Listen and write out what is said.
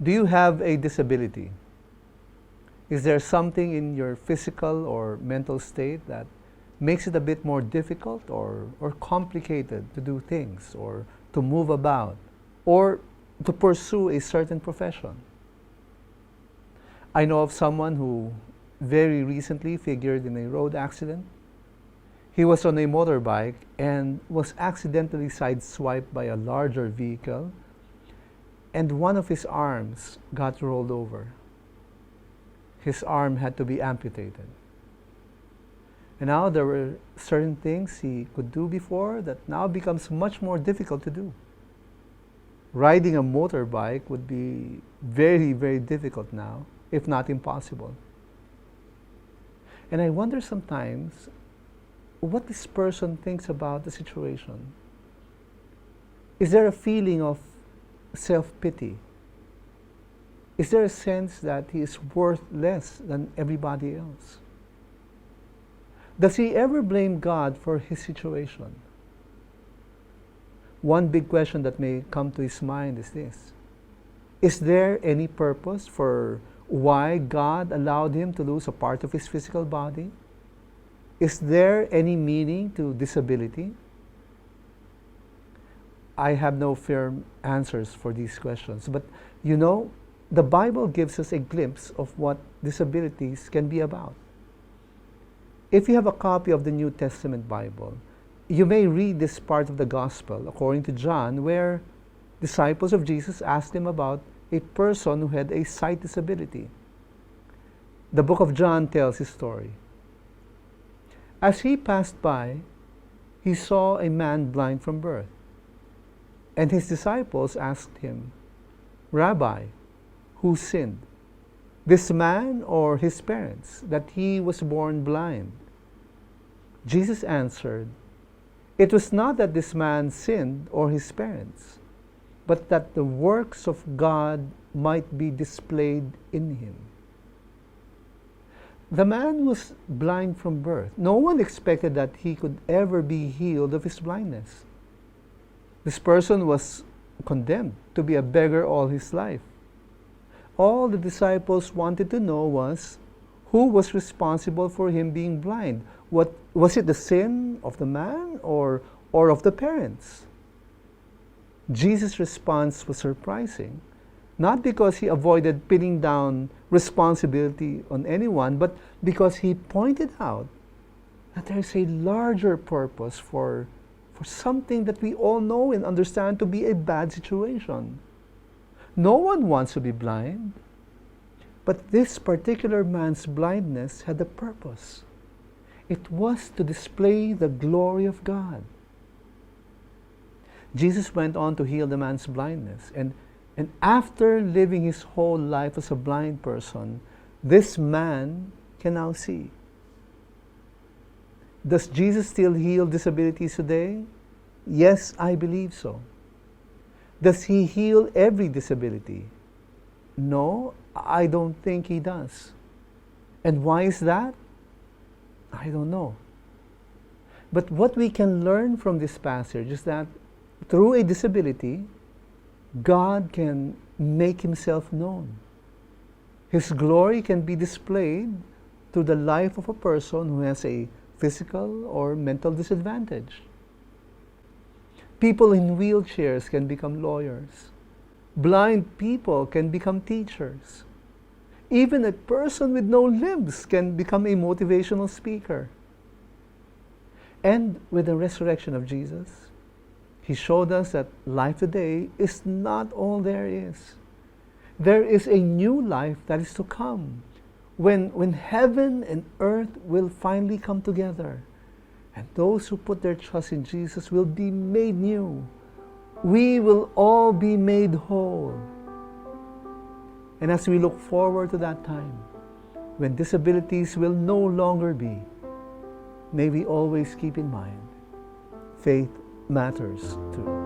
Do you have a disability? Is there something in your physical or mental state that makes it a bit more difficult or complicated to do things or to move about or to pursue a certain profession? I know of someone who very recently figured in a road accident. He was on a motorbike and was accidentally sideswiped by a larger vehicle, and one of his arms got rolled over. His arm had to be amputated. And now there were certain things he could do before that now becomes much more difficult to do. Riding a motorbike would be very, very difficult now, if not impossible. And I wonder sometimes what this person thinks about the situation. Is there a feeling of self-pity? Is there a sense that he is worth less than everybody else? Does he ever blame God for his situation? One big question that may come to his mind is this: is there any purpose for why God allowed him to lose a part of his physical body? Is there any meaning to disability? I have no firm answers for these questions, but you know, the Bible gives us a glimpse of what disabilities can be about. If you have a copy of the New Testament Bible, you may read this part of the Gospel according to John, where disciples of Jesus asked him about a person who had a sight disability. The book of John tells his story. As he passed by, he saw a man blind from birth. And his disciples asked him, "Rabbi, who sinned, this man or his parents, that he was born blind?" Jesus answered, "It was not that this man sinned or his parents, but that the works of God might be displayed in him." The man was blind from birth. No one expected that he could ever be healed of his blindness. This person was condemned to be a beggar all his life. All the disciples wanted to know was, who was responsible for him being blind? Was it the sin of the man or of the parents? Jesus' response was surprising, not because he avoided pinning down responsibility on anyone, but because he pointed out that there is a larger purpose for something that we all know and understand to be a bad situation. No one wants to be blind, but this particular man's blindness had a purpose. It was to display the glory of God. Jesus went on to heal the man's blindness, and after living his whole life as a blind person, this man can now see. Does Jesus still heal disabilities today? Yes, I believe so. Does he heal every disability? No, I don't think he does. And why is that? I don't know. But what we can learn from this passage is that through a disability, God can make himself known. His glory can be displayed through the life of a person who has a physical or mental disadvantage. People in wheelchairs can become lawyers. Blind people can become teachers. Even a person with no limbs can become a motivational speaker. And with the resurrection of Jesus, he showed us that life today is not all there is. There is a new life that is to come, when heaven and earth will finally come together. And those who put their trust in Jesus will be made new. We will all be made whole. And as we look forward to that time, when disabilities will no longer be, may we always keep in mind, faith matters too.